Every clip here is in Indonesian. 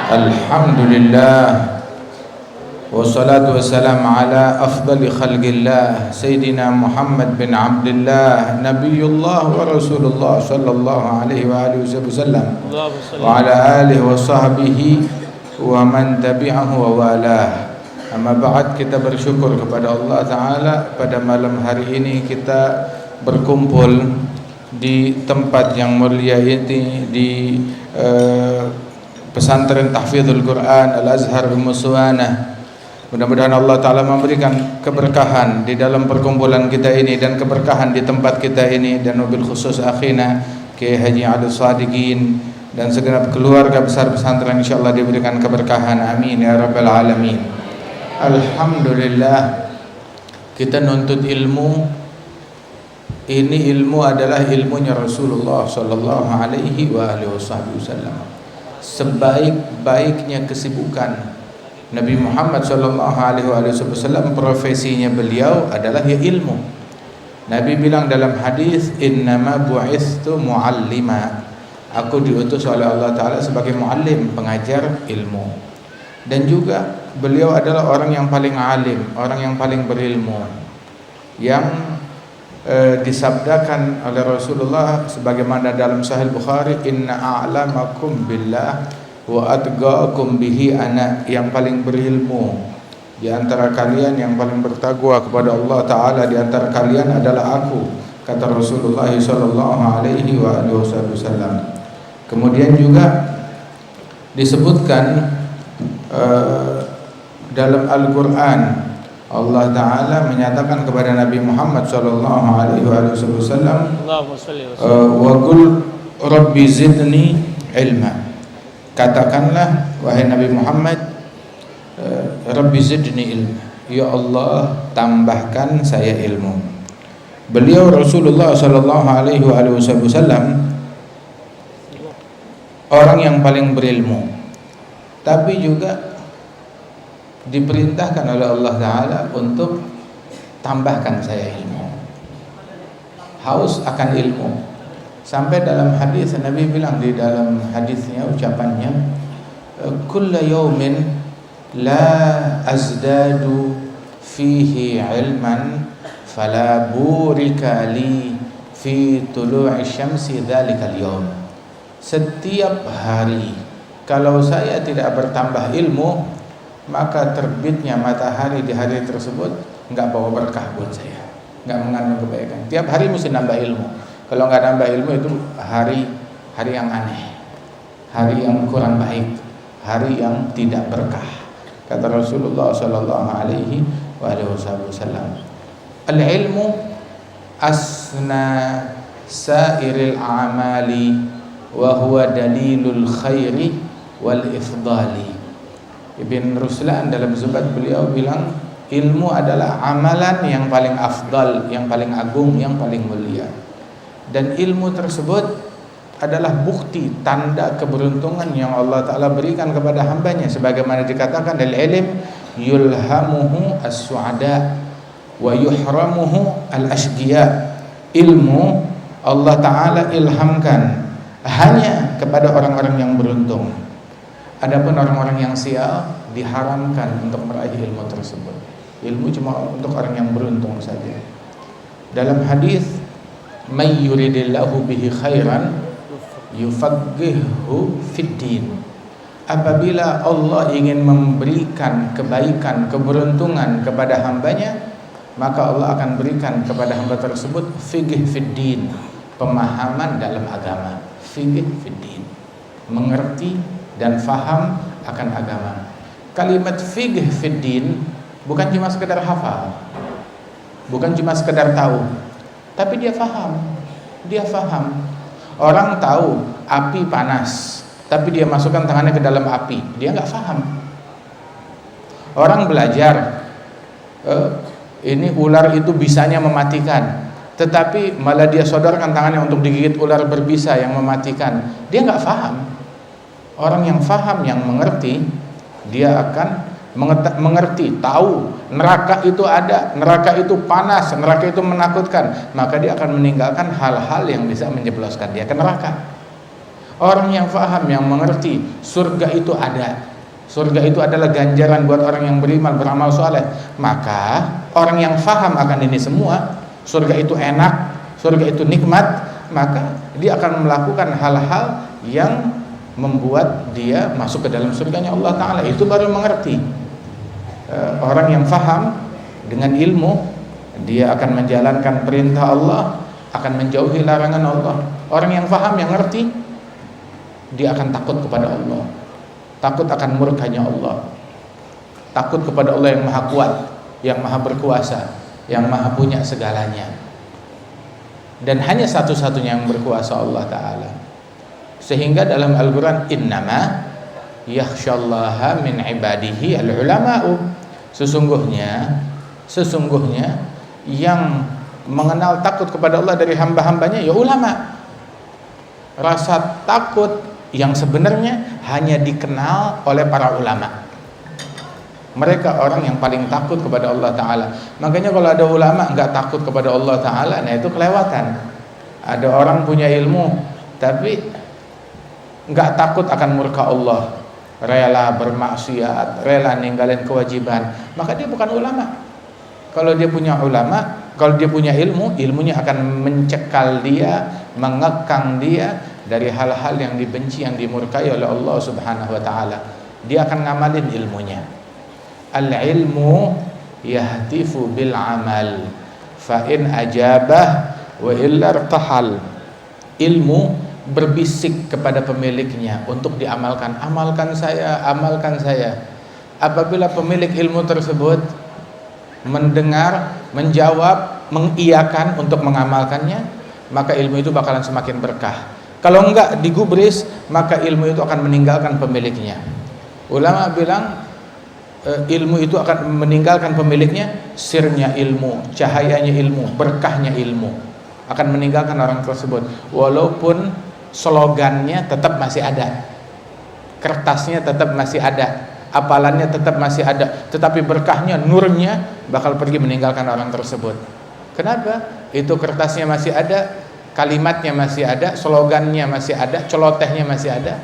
Alhamdulillah wassalatu wassalamu ala afdali khalqillah Sayyidina Muhammad bin Abdullah Nabiyullah wa Rasulullah sallallahu alaihi wa alihi wasallam wa ala alihi wa sahbihi wa man tabi'ahu wa walah. Amma ba'd, kita bersyukur kepada Allah Ta'ala pada malam hari ini kita berkumpul di tempat yang mulia ini, di pesantren Tahfidzul Quran Al-Azhar Muswanah. Mudah-mudahan Allah Ta'ala memberikan keberkahan di dalam perkumpulan kita ini dan keberkahan di tempat kita ini, dan wabil khusus akhina Kiai Haji Abdul Sadiqin dan segenap keluarga besar pesantren, insyaallah diberikan keberkahan, amin ya rabbal alamin. Alhamdulillah, kita nuntut ilmu. Ini ilmu adalah ilmunya Rasulullah sallallahu alaihi wa alihi wasallam. Sebaik-baiknya kesibukan Nabi Muhammad sallallahu alaihi wasallam, profesinya beliau adalah ya ilmu. Nabi bilang dalam hadis, innama bu'istu muallima, aku diutus oleh Allah Ta'ala sebagai muallim, pengajar ilmu. Dan juga beliau adalah orang yang paling alim, orang yang paling berilmu, yang disabdakan oleh Rasulullah sebagaimana dalam Sahih Bukhari, inna a'lamakum billah wa atqakum bihi ana, yang paling berilmu di antara kalian, yang paling bertakwa kepada Allah Ta'ala di antara kalian adalah aku, kata Rasulullah sallallahu alaihi wasallam. Kemudian juga disebutkan dalam Al-Quran, Allah Ta'ala menyatakan kepada Nabi Muhammad sallallahu alaihi wasallam, wa qul rabbi zidni ilma, katakanlah wahai Nabi Muhammad, rabbi zidni ilma, ya Allah tambahkan saya ilmu. Beliau Rasulullah sallallahu alaihi wasallam orang yang paling berilmu, tapi juga diperintahkan oleh Allah Ta'ala untuk tambahkan saya ilmu, haus akan ilmu. Sampai dalam hadis Nabi bilang di dalam hadisnya, ucapannya, kulla yawmin la azdadu fihi ilman fala burika li fi tulu'i syamsi dhalikal yawm. Setiap hari kalau saya tidak bertambah ilmu, maka terbitnya matahari di hari tersebut enggak bawa berkah buat saya, enggak mengandung kebaikan. Tiap hari mesti nambah ilmu. Kalau enggak nambah ilmu, itu hari yang aneh, hari yang kurang baik, hari yang tidak berkah. Kata Rasulullah sallallahu alaihi wasallam, al-ilmu asna sairil a'mali wa huwa dalilul khairi wal ifdali. Ibn Ruslan dalam Zubat beliau bilang, ilmu adalah amalan yang paling afdal, yang paling agung, yang paling mulia. Dan ilmu tersebut adalah bukti, tanda keberuntungan yang Allah Ta'ala berikan kepada hambanya. Sebagaimana dikatakan dari ilm, yulhamuhu as-su'ada wa yuhramuhu al-ashqiya. Ilmu Allah Ta'ala ilhamkan hanya kepada orang-orang yang beruntung. Adapun orang-orang yang sial diharamkan untuk meraih ilmu tersebut. Ilmu cuma untuk orang yang beruntung saja. Dalam hadis, may yuridillahu bihi khairan yufaqqihhu fid din. Apabila Allah ingin memberikan kebaikan, keberuntungan kepada hambanya, maka Allah akan berikan kepada hamba tersebut fiqh fid din, pemahaman dalam agama. Fiqh fid din, mengerti dan faham akan agama. Kalimat fiqh fid din bukan cuma sekedar hafal, bukan cuma sekedar tahu, tapi dia faham. Dia faham. Orang tahu api panas, tapi dia masukkan tangannya ke dalam api, dia nggak faham. Orang belajar ini ular itu bisanya mematikan, tetapi malah dia sodorkan tangannya untuk digigit ular berbisa yang mematikan, dia nggak faham. Orang yang faham, yang mengerti, dia akan mengerti, tahu neraka itu ada, neraka itu panas, neraka itu menakutkan, maka dia akan meninggalkan hal-hal yang bisa menjebloskan dia ke neraka. Orang yang faham, yang mengerti surga itu ada, surga itu adalah ganjaran buat orang yang beramal soleh, maka orang yang faham akan ini semua, surga itu enak, surga itu nikmat, maka dia akan melakukan hal-hal yang membuat dia masuk ke dalam surganya Allah Ta'ala. Itu baru mengerti. Orang yang faham dengan ilmu, dia akan menjalankan perintah Allah, akan menjauhi larangan Allah. Orang yang faham, yang ngerti, dia akan takut kepada Allah, takut akan murkanya Allah, takut kepada Allah yang maha kuat, yang maha berkuasa, yang maha punya segalanya, dan hanya satu-satunya yang berkuasa, Allah Ta'ala. Sehingga dalam Al-Quran, innama yakhshallaha min ibadihi al-ulama'u, sesungguhnya yang mengenal takut kepada Allah dari hamba-hambanya ya ulama. Rasa takut yang sebenarnya hanya dikenal oleh para ulama. Mereka orang yang paling takut kepada Allah Ta'ala. Makanya kalau ada ulama nggak takut kepada Allah Ta'ala, nah itu kelewatan. Ada orang punya ilmu tapi nggak takut akan murka Allah, rela bermaksiat, rela ninggalin kewajiban, maka dia bukan ulama. Kalau dia punya ulama, kalau dia punya ilmu, ilmunya akan mencekal dia, mengekang dia dari hal-hal yang dibenci, yang dimurkai oleh Allah Subhanahu wa Ta'ala. Dia akan ngamalin ilmunya. Al-ilmu yahtifu bil amal fa in ajabah wa illa irtahal. Ilmu berbisik kepada pemiliknya untuk diamalkan. Amalkan saya, amalkan saya. Apabila pemilik ilmu tersebut mendengar, menjawab, mengiyakan untuk mengamalkannya, maka ilmu itu bakalan semakin berkah. Kalau enggak digubris, maka ilmu itu akan meninggalkan pemiliknya. Ulama bilang ilmu itu akan meninggalkan pemiliknya, sirnya ilmu, cahayanya ilmu, berkahnya ilmu akan meninggalkan orang tersebut. Walaupun slogannya tetap masih ada, kertasnya tetap masih ada, apalannya tetap masih ada, tetapi berkahnya, nurnya bakal pergi meninggalkan orang tersebut. Kenapa? Itu kertasnya masih ada, kalimatnya masih ada, slogannya masih ada, celotehnya masih ada,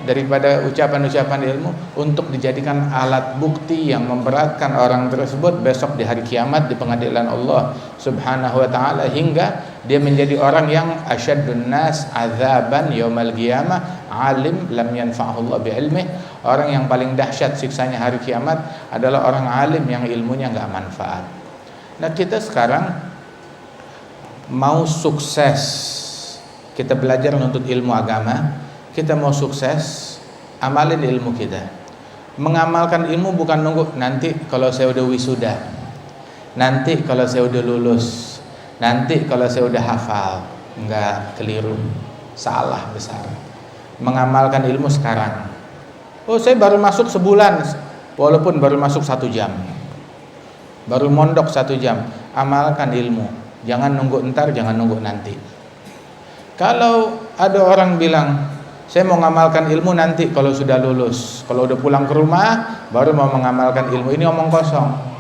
daripada ucapan-ucapan ilmu untuk dijadikan alat bukti yang memberatkan orang tersebut besok di hari kiamat di pengadilan Allah Subhanahu wa Ta'ala, hingga dia menjadi orang yang asyaddun nas azaban yaumal qiyamah alim lam yanfa'ahullah bi ilmih. Orang yang paling dahsyat siksanya hari kiamat adalah orang alim yang ilmunya enggak manfaat. Nah, kita sekarang mau sukses, kita belajar menuntut ilmu agama, kita mau sukses, amalin ilmu kita. Mengamalkan ilmu bukan nunggu nanti kalau saya udah wisuda, nanti kalau saya udah lulus, nanti kalau saya udah hafal. Enggak, keliru, salah besar. Mengamalkan ilmu sekarang. Oh, saya baru masuk sebulan, walaupun baru masuk 1 jam, baru mondok 1 jam, amalkan ilmu. Jangan nunggu entar, jangan nunggu nanti. Kalau ada orang bilang, saya mau mengamalkan ilmu nanti kalau sudah lulus, kalau udah pulang ke rumah baru mau mengamalkan ilmu, ini omong kosong.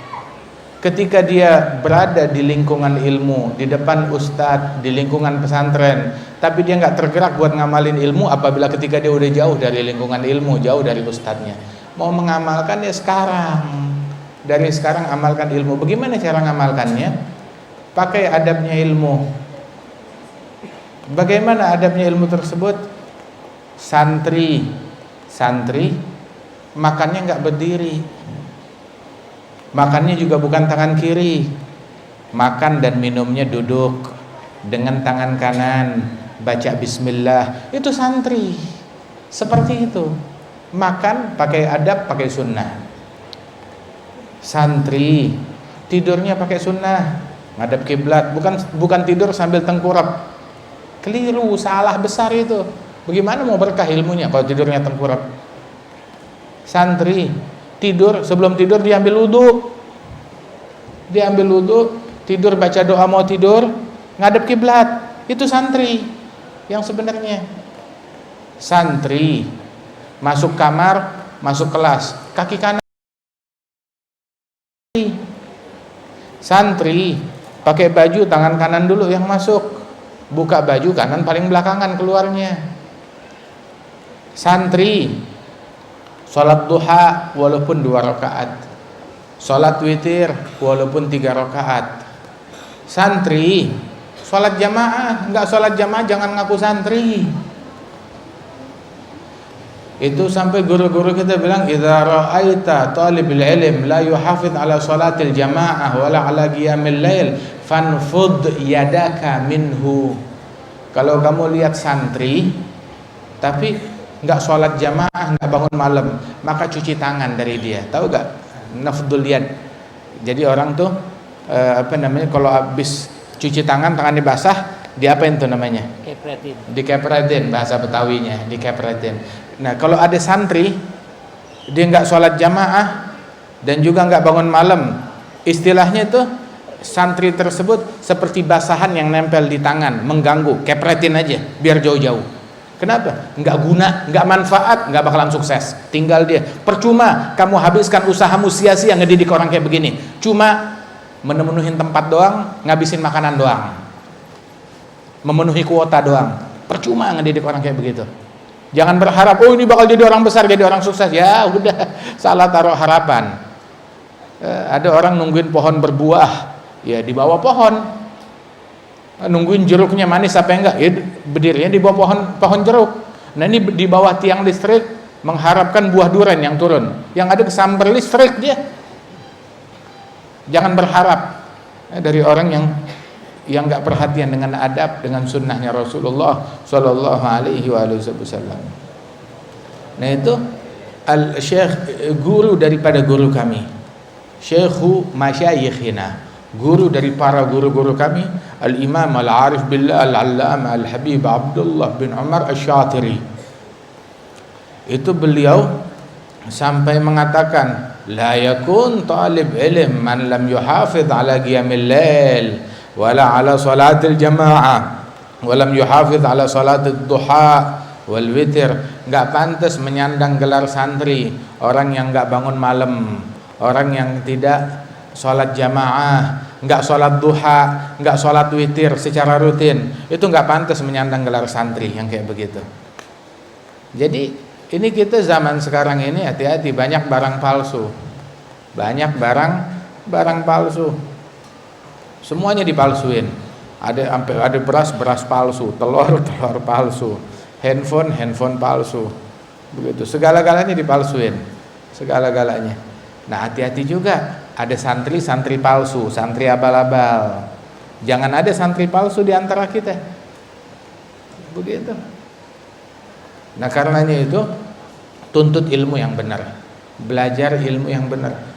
Ketika dia berada di lingkungan ilmu, di depan ustadz, di lingkungan pesantren, tapi dia nggak tergerak buat ngamalin ilmu, apabila ketika dia udah jauh dari lingkungan ilmu, jauh dari ustadznya, mau mengamalkan ya sekarang, dari sekarang amalkan ilmu. Bagaimana cara ngamalkannya? Pakai adabnya ilmu. Bagaimana adabnya ilmu tersebut? Santri makannya nggak berdiri, makannya juga bukan tangan kiri, makan dan minumnya duduk dengan tangan kanan, baca bismillah. Itu santri seperti itu, makan pakai adab, pakai sunnah. Santri tidurnya pakai sunnah, ngadap kiblat, bukan tidur sambil tengkurap. Keliru, salah besar itu. Bagaimana mau berkah ilmunya kalau tidurnya tengkurap? Santri tidur, sebelum tidur diambil wudu, tidur baca doa mau tidur, ngadep kiblat. Itu santri yang sebenarnya. Santri masuk kamar, masuk kelas, kaki kanan. Santri pakai baju tangan kanan dulu yang masuk, buka baju kanan paling belakangan keluarnya. Santri sholat duha walaupun 2 rakaat, sholat witir walaupun 3 rakaat. Santri sholat jamaah, enggak sholat jamaah jangan ngaku santri. Itu sampai guru-guru kita bilang, idza ra'aita talibul ilm la yuhafiz ala salatil jamaah wala ala qiyamil lail fanfud yadaka minhu. Kalau kamu lihat santri tapi enggak sholat jamaah, enggak bangun malam, maka cuci tangan dari dia. Tahu enggak? Nafdul yad. Jadi orang tuh kalau habis cuci tangan, tangannya basah, diapain tuh namanya? Kepretin. Dikepretin, bahasa Betawinya, dikepretin. Nah, kalau ada santri dia nggak sholat jamaah dan juga nggak bangun malam, istilahnya itu santri tersebut seperti basahan yang nempel di tangan, mengganggu, kepretin aja, biar jauh-jauh. Kenapa? Nggak guna, nggak manfaat, nggak bakalan sukses. Tinggal dia. Percuma kamu habiskan usahamu sia-sia ngedidik orang kayak begini. Cuma memenuhi tempat doang, ngabisin makanan doang, memenuhi kuota doang. Percuma ngedidik orang kayak begitu. Jangan berharap, oh ini bakal jadi orang besar, jadi orang sukses. Ya udah, salah taruh harapan. Ada orang nungguin pohon berbuah, ya di bawah pohon. Nungguin jeruknya manis apa enggak? Ya berdirinya di bawah pohon jeruk. Nah ini di bawah tiang listrik mengharapkan buah durian yang turun. Yang ada kesambar listrik dia. Jangan berharap dari orang yang nggak perhatian dengan adab, dengan sunnahnya Rasulullah Shallallahu Alaihi Wasallam. Nah itu al-syekh, guru daripada guru kami, syekhu masyayikhina, guru dari para guru-guru kami, al-imam al-arif billah al-allama al-habib Abdullah bin Umar Asy-Syatiri. Itu beliau sampai mengatakan, la yakun talib ilm man lam yuhafidh ala qiyamil lail wala ala salatil jamaah walam yuhafidh ala salatid duha wal witir. Enggak pantas menyandang gelar santri orang yang enggak bangun malam, orang yang tidak salat jamaah, enggak salat duha, enggak salat witir secara rutin. Itu enggak pantas menyandang gelar santri yang kayak begitu. Jadi ini kita zaman sekarang ini hati-hati, banyak barang palsu. Banyak barang palsu. Semuanya dipalsuin. Ada beras palsu, telur palsu, handphone palsu. Begitu, segala-galanya dipalsuin. Segala-galanya. Nah, hati-hati juga, ada santri palsu, santri abal-abal. Jangan ada santri palsu di antara kita. Begitu. Nah, karenanya itu tuntut ilmu yang benar. Belajar ilmu yang benar.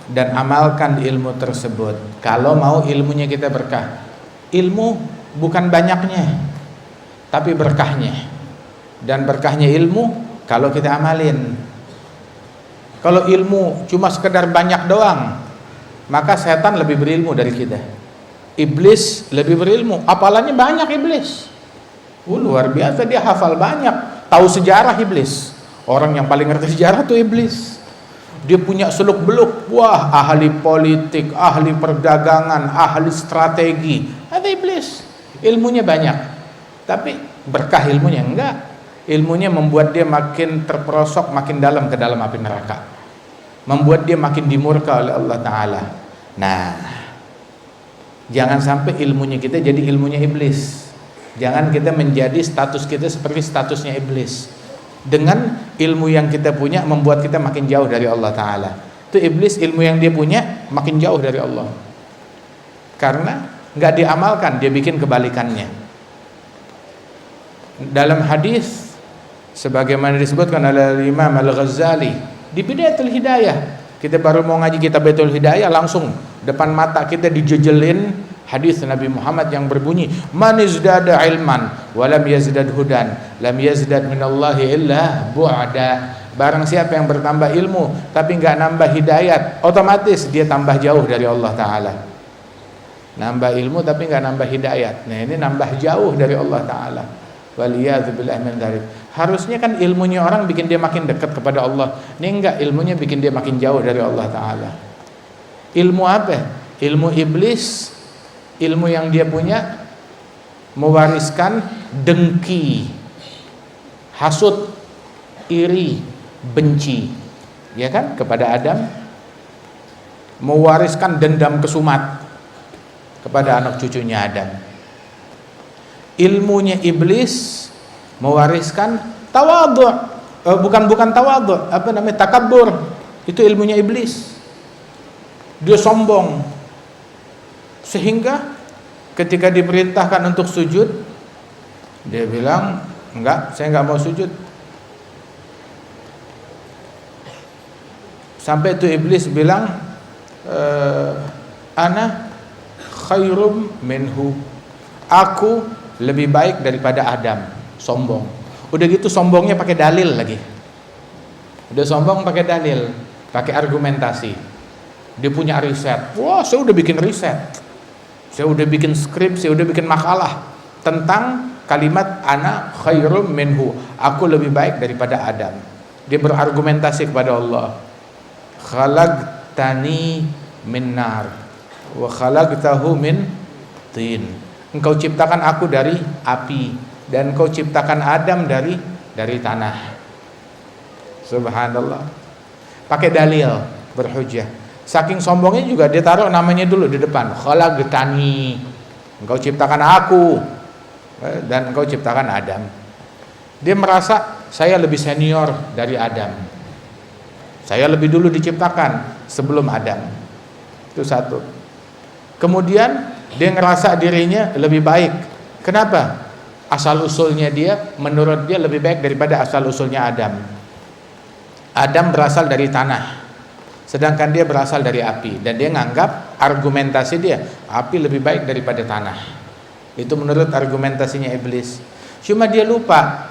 Dan amalkan ilmu tersebut kalau mau ilmunya kita berkah. Ilmu bukan banyaknya, tapi berkahnya. Dan berkahnya ilmu kalau kita amalin. Kalau ilmu cuma sekedar banyak doang, maka setan lebih berilmu dari kita. Iblis lebih berilmu, hafalannya banyak iblis. Luar biasa, dia hafal banyak, tahu sejarah iblis. Orang yang paling ngerti sejarah tuh iblis. Dia punya seluk-beluk, wah, ahli politik, ahli perdagangan, ahli strategi. Ada iblis, ilmunya banyak, tapi berkah ilmunya enggak. Ilmunya membuat dia makin terperosok, makin dalam ke dalam api neraka, membuat dia makin dimurka oleh Allah Ta'ala. Nah, jangan sampai ilmunya kita jadi ilmunya iblis. Jangan kita menjadi status kita seperti statusnya iblis. Dengan ilmu yang kita punya membuat kita makin jauh dari Allah Ta'ala. Itu iblis, ilmu yang dia punya makin jauh dari Allah, karena nggak diamalkan, dia bikin kebalikannya. Dalam hadis sebagaimana disebutkan oleh Imam Al-Ghazali di Bidayatul Hidayah, kita baru mau ngaji kitab Bidayatul Hidayah, langsung depan mata kita dijejelin hadis Nabi Muhammad yang berbunyi, man izdada ilman walam yazdad hudan lam yazdad minallahi illa bu'da. Barang siapa yang bertambah ilmu tapi enggak nambah hidayat, otomatis dia tambah jauh dari Allah Ta'ala. Nambah ilmu tapi enggak nambah hidayat, nah ini nambah jauh dari Allah Ta'ala. Waliyadzubillah min dzalik. Harusnya kan ilmunya orang bikin dia makin dekat kepada Allah, ini enggak, ilmunya bikin dia makin jauh dari Allah Ta'ala. Ilmu apa? Ilmu iblis. Ilmu yang dia punya mewariskan dengki, hasud, iri, benci, ya kan, kepada Adam, mewariskan dendam kesumat kepada anak cucunya Adam. Ilmunya iblis mewariskan tawadhu, bukan tawadhu, takabbur. Itu ilmunya iblis. Dia sombong sehingga ketika diperintahkan untuk sujud, dia bilang, enggak, saya enggak mau sujud. Sampai itu iblis bilang, ana khairum minhu, aku lebih baik daripada Adam. Sombong. Udah gitu sombongnya pakai dalil lagi. Udah sombong pakai dalil, pakai argumentasi. Dia punya riset. Wah, saya udah bikin riset, saya udah bikin skrip, saya udah bikin makalah tentang kalimat ana khairum minhu, aku lebih baik daripada Adam. Dia berargumentasi kepada Allah, khalaqtani min nar wa khalaqtahu min tin. Engkau ciptakan aku dari api dan engkau ciptakan Adam dari tanah. Subhanallah. Pakai dalil, berhujjah. Saking sombongnya juga dia taruh namanya dulu di depan, khalaqtani, engkau ciptakan aku dan engkau ciptakan Adam. Dia merasa saya lebih senior dari Adam, saya lebih dulu diciptakan sebelum Adam. Itu satu. Kemudian dia ngerasa dirinya lebih baik. Kenapa? Asal usulnya dia, menurut dia lebih baik daripada asal usulnya Adam. Adam berasal dari tanah, sedangkan dia berasal dari api, dan dia nganggap argumentasi dia, api lebih baik daripada tanah. Itu menurut argumentasinya iblis. Cuma dia lupa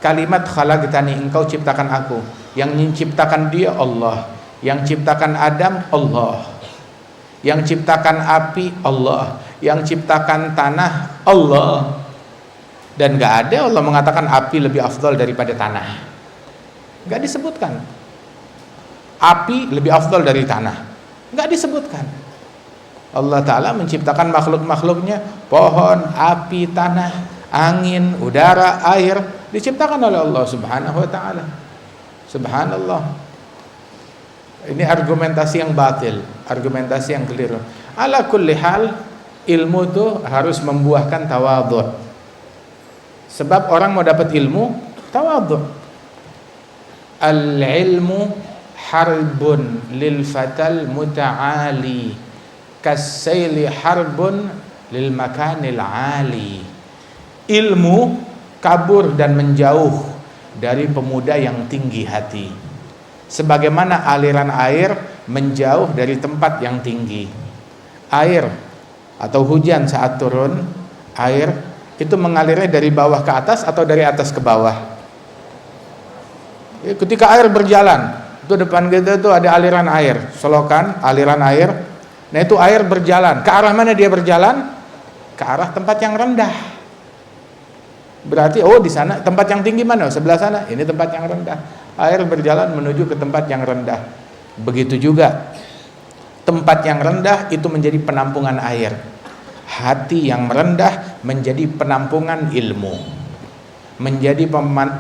kalimat khalaqtani, engkau ciptakan aku. Yang menciptakan dia Allah, yang ciptakan Adam Allah, yang ciptakan api Allah, yang ciptakan tanah Allah. Dan gak ada Allah mengatakan api lebih afdal daripada tanah, gak disebutkan. Api lebih afdal dari tanah, gak disebutkan. Allah Ta'ala menciptakan makhluk-makhluknya, pohon, api, tanah, angin, udara, air, diciptakan oleh Allah Subhanahu wa Ta'ala. Subhanallah. Ini argumentasi yang batil, argumentasi yang keliru. Ala kulli hal, ilmu itu harus membuahkan tawadhu. Sebab orang mau dapat ilmu, tawadhu. Al-ilmu harbun lil fatal muta'ali kassaili harbun lil makanil ali. Ilmu kabur dan menjauh dari pemuda yang tinggi hati, sebagaimana aliran air menjauh dari tempat yang tinggi. Air atau hujan saat turun, air itu mengalirnya dari bawah ke atas atau dari atas ke bawah. Ketika air berjalan, itu depan kita itu ada aliran air, selokan, aliran air. Nah, itu air berjalan. Ke arah mana dia berjalan? Ke arah tempat yang rendah. Berarti di sana tempat yang tinggi mana? Sebelah sana. Ini tempat yang rendah. Air berjalan menuju ke tempat yang rendah. Begitu juga tempat yang rendah itu menjadi penampungan air. Hati yang merendah menjadi penampungan ilmu, menjadi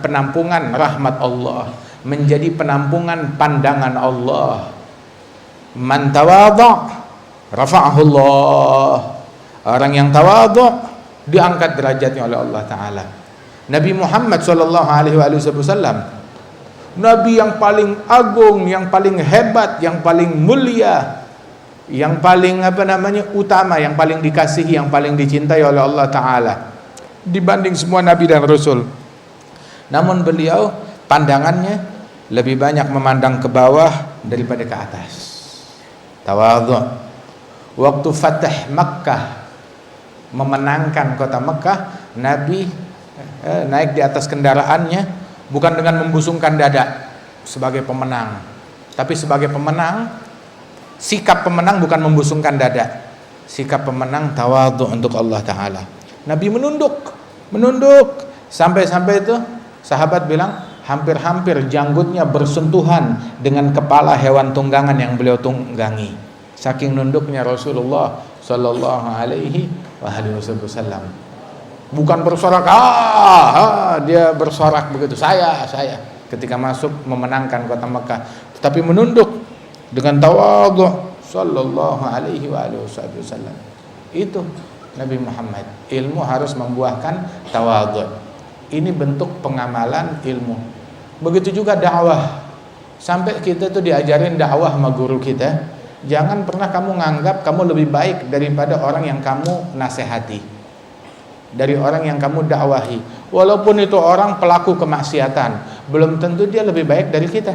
penampungan rahmat Allah, menjadi penampungan pandangan Allah. Man tawadha rafa'ahu Allah. Orang yang tawadhu diangkat derajatnya oleh Allah Ta'ala. Nabi Muhammad SAW, Nabi yang paling agung, yang paling hebat, yang paling mulia, yang paling utama, yang paling dikasihi, yang paling dicintai oleh Allah Ta'ala dibanding semua Nabi dan Rasul. Namun beliau pandangannya lebih banyak memandang ke bawah daripada ke atas. Tawadhu. Waktu Fatah Makkah, memenangkan kota Makkah, Nabi naik di atas kendaraannya bukan dengan membusungkan dada sebagai pemenang, tapi sebagai pemenang. Sikap pemenang bukan membusungkan dada. Sikap pemenang tawadhu untuk Allah Ta'ala. Nabi menunduk sampai-sampai itu sahabat bilang hampir-hampir janggutnya bersentuhan dengan kepala hewan tunggangan yang beliau tunggangi. Saking nunduknya Rasulullah Sallallahu Alaihi Wasallam. Bukan bersorak, dia bersorak begitu, saya ketika masuk memenangkan kota Mekah, tetapi menunduk dengan tawadhu sallallahu alaihi wasallam. Itu Nabi Muhammad. Ilmu harus membuahkan tawadhu. Ini bentuk pengamalan ilmu. Begitu juga dakwah. Sampai kita tuh diajarin dakwah sama guru kita, jangan pernah kamu nganggap kamu lebih baik daripada orang yang kamu nasihati, dari orang yang kamu dakwahi. Walaupun itu orang pelaku kemaksiatan, belum tentu dia lebih baik dari kita.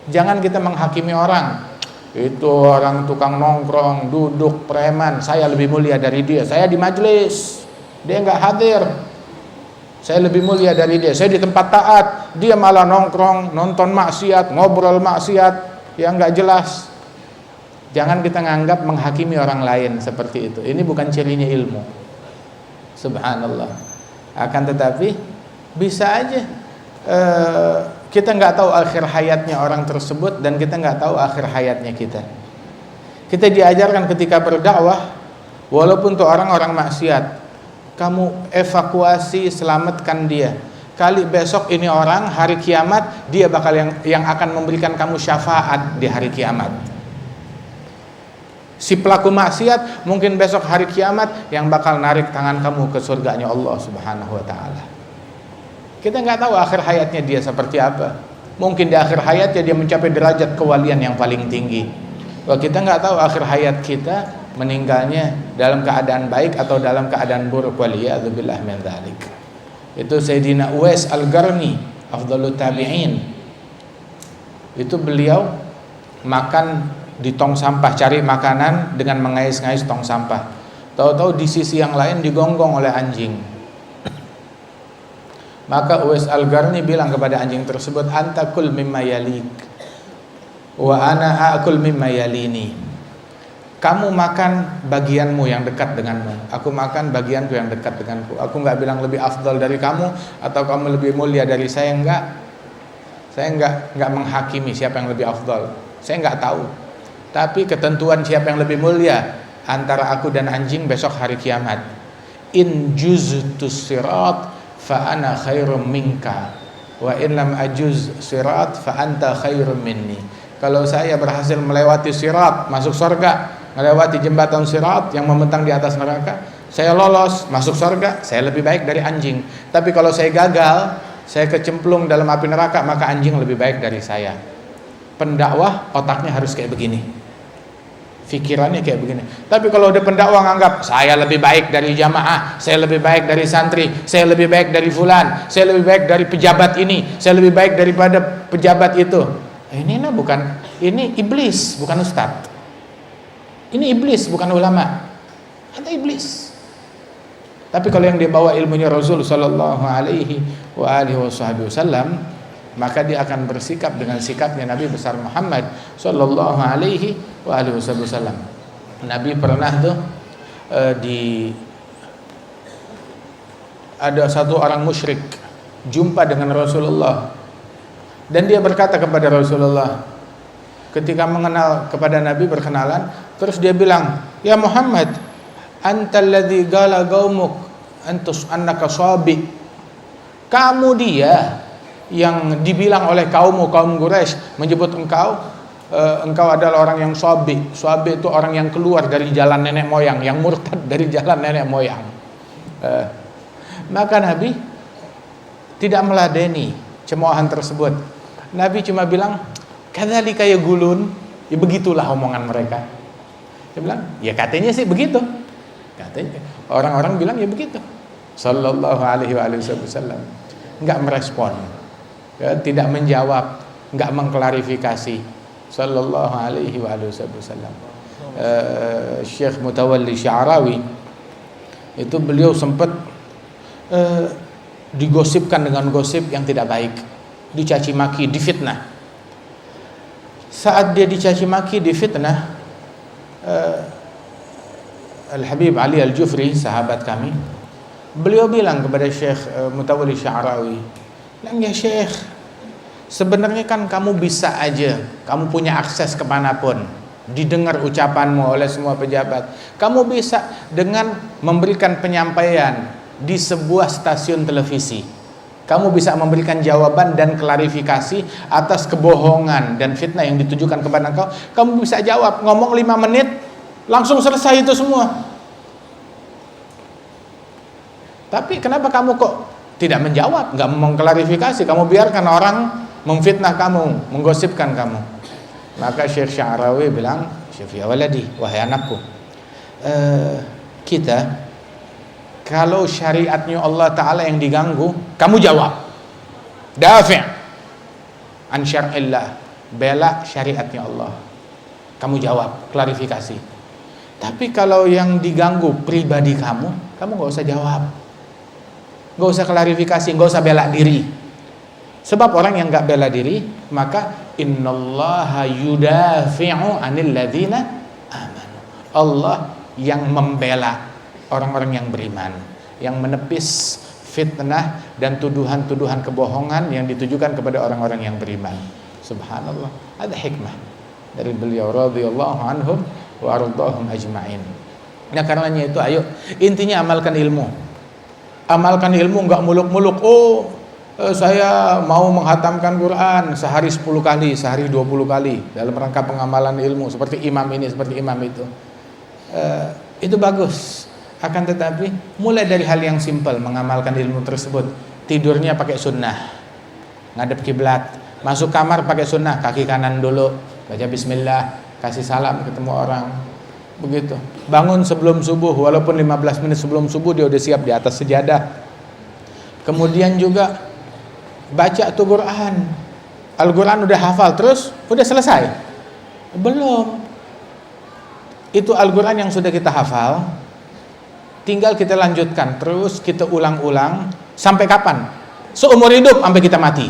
Jangan kita menghakimi orang, itu orang tukang nongkrong, duduk, preman, saya lebih mulia dari dia. Saya di majelis, dia nggak hadir, saya lebih mulia dari dia. Saya di tempat taat, dia malah nongkrong, nonton maksiat, ngobrol maksiat yang nggak jelas. Jangan kita nganggap menghakimi orang lain seperti itu. Ini bukan cirinya ilmu. Subhanallah. Akan tetapi bisa aja kita nggak tahu akhir hayatnya orang tersebut, dan kita nggak tahu akhir hayatnya kita. Kita diajarkan ketika berdakwah, walaupun tuh orang-orang maksiat, kamu evakuasi, selamatkan dia. Kali besok ini orang hari kiamat, dia bakal yang akan memberikan kamu syafaat di hari kiamat. Si pelaku maksiat mungkin besok hari kiamat yang bakal narik tangan kamu ke surganya Allah Subhanahu wa taala. Kita nggak tahu akhir hayatnya dia seperti apa. Mungkin di akhir hayatnya dia mencapai derajat kewalian yang paling tinggi. Kalau kita nggak tahu akhir hayat kita meninggalnya dalam keadaan baik atau dalam keadaan buruk, waliyadzubillah min dzalik. Itu Sayyidina Uwais Al-Qarni, afdalut tabi'in. Itu beliau makan di tong sampah, cari makanan dengan mengais-ngais tong sampah. Tahu-tahu di sisi yang lain digonggong oleh anjing. Maka Uwais Al-Qarni bilang kepada anjing tersebut, anta kul mimma yalik wa ana akul mimma yalini. Kamu makan bagianmu yang dekat denganmu, aku makan bagianku yang dekat denganku. Aku nggak bilang lebih afdal dari kamu atau kamu lebih mulia dari saya, enggak. Saya enggak menghakimi siapa yang lebih afdal. Saya enggak tahu. Tapi ketentuan siapa yang lebih mulia antara aku dan anjing besok hari kiamat. In juztus sirat fa ana khairum minka wa in lam ajuz sirat fa anta khairum minni. Kalau saya berhasil melewati sirat, masuk surga, melewati jembatan sirat yang membentang di atas neraka, saya lolos masuk surga, saya lebih baik dari anjing. Tapi kalau saya gagal, saya kecemplung dalam api neraka, maka anjing lebih baik dari saya. Pendakwah otaknya harus kayak begini, pikirannya kayak begini. Tapi kalau udah pendakwah nganggap saya lebih baik dari jamaah, saya lebih baik dari santri, saya lebih baik dari fulan, saya lebih baik dari pejabat ini, saya lebih baik daripada pejabat itu. Ini iblis, bukan ustadz. Ini iblis, bukan ulama. Ada iblis. Tapi kalau yang dibawa ilmunya Rasul sallallahu alaihi wasallam, maka dia akan bersikap dengan sikapnya Nabi besar Muhammad sallallahu alaihi wasallam. Nabi pernah tuh ada satu orang musyrik jumpa dengan Rasulullah, dan dia berkata kepada Rasulullah ketika mengenal kepada Nabi, berkenalan, terus dia bilang, ya Muhammad, antal ladzi qala qaumuk antus annaka sabi. Kamu dia yang dibilang oleh kaum Quraisy menyebut engkau adalah orang yang sabi. Sabi itu orang yang keluar dari jalan nenek moyang, yang murtad dari jalan nenek moyang. Maka Nabi tidak meladeni cemoohan tersebut. Nabi cuma bilang, kadzalika yaqulun, ya begitulah omongan mereka. Dia bilang, ya katanya sih begitu. Katanya orang-orang bilang ya begitu. Sallallahu alaihi wasallam enggak merespon, ya, tidak menjawab, enggak mengklarifikasi. Sallallahu alaihi wasallam. Syekh Mutawalli Sya'rawi itu beliau sempat digosipkan dengan gosip yang tidak baik, dicaci maki, difitnah. Saat dia dicaci maki, difitnah, Al-Habib Ali Al-Jufri, sahabat kami, beliau bilang kepada Syekh Mutawalli Sya'rawi, ya Syekh, sebenarnya kan kamu bisa aja, kamu punya akses kemanapun, didengar ucapanmu oleh semua pejabat. Kamu bisa dengan memberikan penyampaian di sebuah stasiun televisi. Kamu bisa memberikan jawaban dan klarifikasi atas kebohongan dan fitnah yang ditujukan kepada engkau. Kamu bisa jawab, ngomong 5 menit, langsung selesai itu semua. Tapi kenapa kamu kok tidak menjawab, nggak mengklarifikasi? Kamu biarkan orang memfitnah kamu, menggosipkan kamu. Maka Syekh Sya'rawi bilang, Syekh ya waladi, wahai anakku, kita kalau syariatnya Allah Ta'ala yang diganggu, kamu jawab, dafi' an syar'illah, bela syariatnya Allah, kamu jawab, klarifikasi. Tapi kalau yang diganggu pribadi kamu gak usah jawab, gak usah klarifikasi, gak usah bela diri. Sebab orang yang gak bela diri, maka innallaha yudafi'u anil ladzina amanu, Allah yang membela orang-orang yang beriman, yang menepis fitnah dan tuduhan-tuduhan kebohongan yang ditujukan kepada orang-orang yang beriman. Subhanallah, ada hikmah dari beliau radhiyallahu anhum wa ardhahum ajma'in. Nah, karenanya itu ayo intinya amalkan ilmu. Amalkan ilmu, enggak muluk-muluk. Saya mau menghatamkan Quran sehari 10 kali, sehari 20 kali dalam rangka pengamalan ilmu seperti imam ini, seperti imam itu. Itu bagus. Akan tetapi mulai dari hal yang simpel mengamalkan ilmu tersebut. Tidurnya pakai sunnah, ngadep kiblat. Masuk kamar pakai sunnah, kaki kanan dulu, baca bismillah, kasih salam ketemu orang. Begitu. Bangun sebelum subuh, walaupun 15 menit sebelum subuh dia udah siap di atas sejadah. Kemudian juga baca tuh Quran. Al-Quran udah hafal terus, udah selesai? Belum. Itu Al-Quran yang sudah kita hafal, tinggal kita lanjutkan, terus kita ulang-ulang sampai kapan? Seumur hidup sampai kita mati.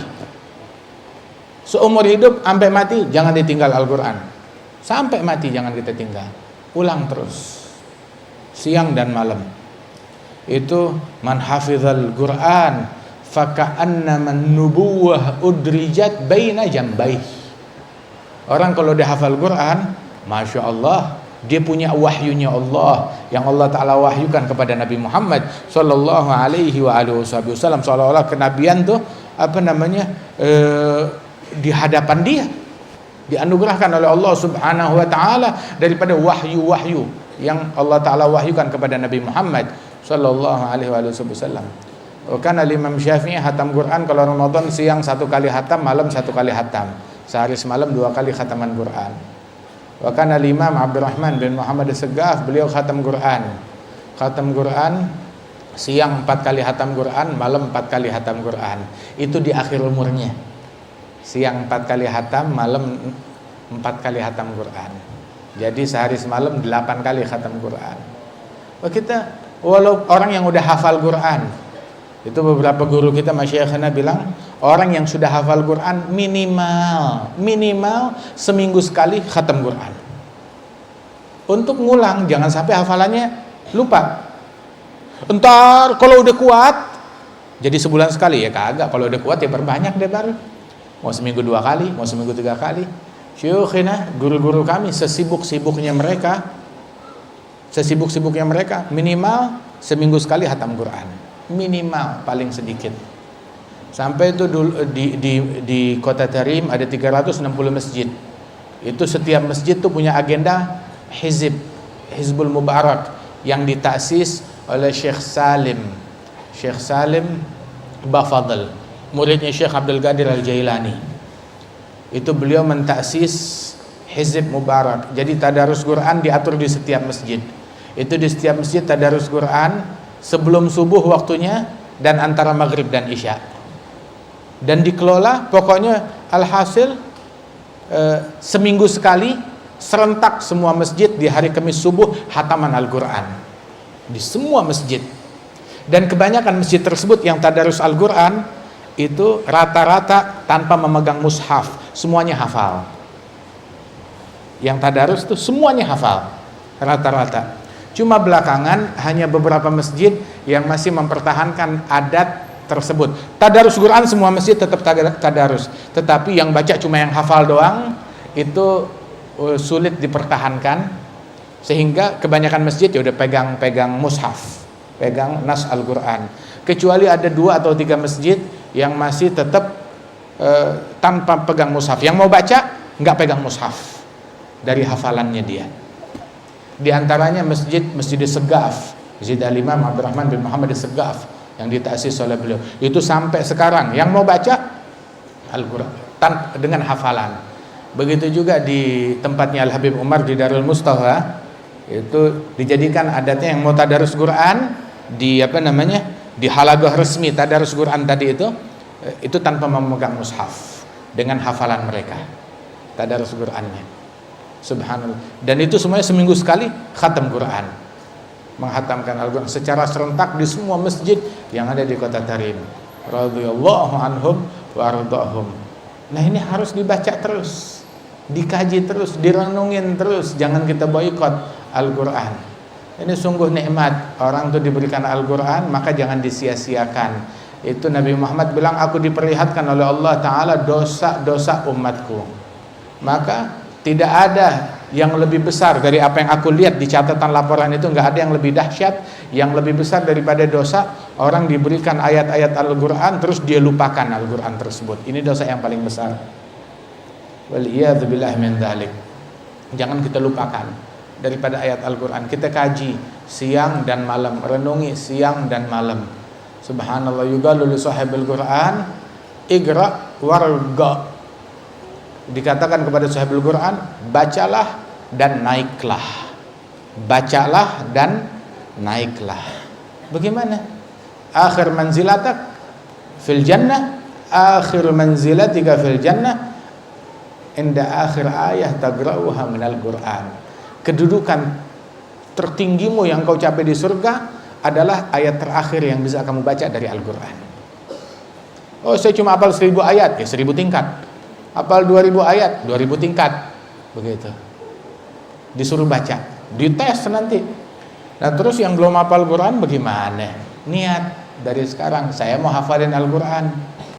Seumur hidup sampai mati jangan ditinggal Al-Quran. Sampai mati jangan kita tinggal. Ulang terus, siang dan malam. Itu man hafizal Quran faka'annama nubuwah udrijat baina jambaih. Orang kalau dia hafal Quran, Masya Allah, dia punya wahyunya Allah yang Allah Ta'ala wahyukan kepada Nabi Muhammad Sallallahu Alaihi Wasallam. Seolah-olah kenabian tuh di hadapan dia, dianugerahkan oleh Allah Subhanahu Wa Ta'ala daripada wahyu-wahyu yang Allah Ta'ala wahyukan kepada Nabi Muhammad Sallallahu Alaihi Wasallam. Karena Imam Syafi'i hatam Quran kalau Ramadan siang 1 kali hatam, malam 1 kali hatam, sehari semalam 2 kali khataman Quran. Wa kana Imam Abdurrahman bin Muhammad As-Saggaf, beliau khatam Quran. Khatam Quran siang 4 kali khatam Quran, malam 4 kali khatam Quran. Itu di akhir umurnya. Siang 4 kali khatam, malam 4 kali khatam Quran. Jadi sehari semalam 8 kali khatam Quran. Kita walau orang yang udah hafal Quran, itu beberapa guru kita masyayikhna bilang orang yang sudah hafal Quran minimal seminggu sekali khatam Quran. Untuk ngulang jangan sampai hafalannya lupa. Entar kalau udah kuat jadi sebulan sekali, ya kagak. Kalau udah kuat ya perbanyak deh baru. Mau seminggu 2 kali, mau seminggu 3 kali. Syukhina, guru-guru kami sesibuk-sibuknya mereka minimal seminggu sekali khatam Quran. Minimal, paling sedikit. Sampai itu dulu di Kota Tarim ada 360 masjid. Itu setiap masjid tuh punya agenda Hizbul Mubarak yang ditaksis oleh Syekh Salim Bafadl, muridnya Syekh Abdul Qadir Al-Jailani. Itu beliau mentaksis Hizb Mubarak. Jadi tadarus Quran diatur di setiap masjid. Itu di setiap masjid tadarus Quran sebelum subuh waktunya dan antara maghrib dan isya, dan dikelola pokoknya alhasil seminggu sekali serentak semua masjid di hari Kamis subuh hataman Al-Quran di semua masjid. Dan kebanyakan masjid tersebut yang tadarus Al-Quran itu rata-rata tanpa memegang mushaf, semuanya hafal. Yang tadarus itu semuanya hafal rata-rata. Cuma belakangan hanya beberapa masjid yang masih mempertahankan adat tersebut. Tadarus Quran semua masjid tetap tadarus, tetapi yang baca cuma yang hafal doang itu sulit dipertahankan, sehingga kebanyakan masjid ya udah pegang mushaf, pegang nas Al-Quran. Kecuali ada 2 atau 3 masjid yang masih tetap tanpa pegang mushaf. Yang mau baca nggak pegang mushaf, dari hafalannya dia. Di antaranya Masjid Segaf, Masjid Al-Imam Abdurrahman bin Muhammad Segaf yang ditasis oleh beliau. Itu sampai sekarang yang mau baca Al-Quran dengan hafalan. Begitu juga di tempatnya Al-Habib Umar di Darul Mustafa, itu dijadikan adatnya yang mau tadarus Quran di di halaqah resmi tadarus Quran tadi itu tanpa memegang mushaf, dengan hafalan mereka tadarus Qur'annya. Subhanallah. Dan itu semuanya seminggu sekali khatam Quran, menghatamkan Al-Quran secara serentak di semua masjid yang ada di kota Tarim. Radhiyallahu anhum wa ardahum. Nah, ini harus dibaca terus, dikaji terus, direnungin terus. Jangan kita boikot Al-Quran. Ini sungguh nikmat orang itu diberikan Al-Quran, maka jangan disia-siakan. Itu Nabi Muhammad bilang, aku diperlihatkan oleh Allah Ta'ala dosa-dosa umatku, maka tidak ada yang lebih besar dari apa yang aku lihat di catatan laporan itu. Nggak ada yang lebih dahsyat, yang lebih besar daripada dosa orang diberikan ayat-ayat Al-Quran terus dia lupakan Al-Quran tersebut. Ini dosa yang paling besar. Waliyadzubillah min dzalik. Jangan kita lupakan daripada ayat Al-Quran. Kita kaji siang dan malam, renungi siang dan malam. Subhanallah, yuqalu li sahibil Quran iqra warqa. Dikatakan kepada sahibul Quran, bacalah dan naiklah. Bacalah dan naiklah. Bagaimana? Akhir manzilatak fil jannah, akhir manzilatika fil jannah inda akhir ayah tagra'uha minal Quran. Kedudukan tertinggimu yang kau capai di surga adalah ayat terakhir yang bisa kamu baca dari Al-Quran. Oh, saya cuma hafal 1000 ayat, ya 1000 tingkat. Hafal 2000 ayat, 2000 tingkat. Begitu. Disuruh baca, dites nanti. Nah, terus yang belum hafal Quran bagaimana? Niat dari sekarang, saya mau hafalin Al-Quran.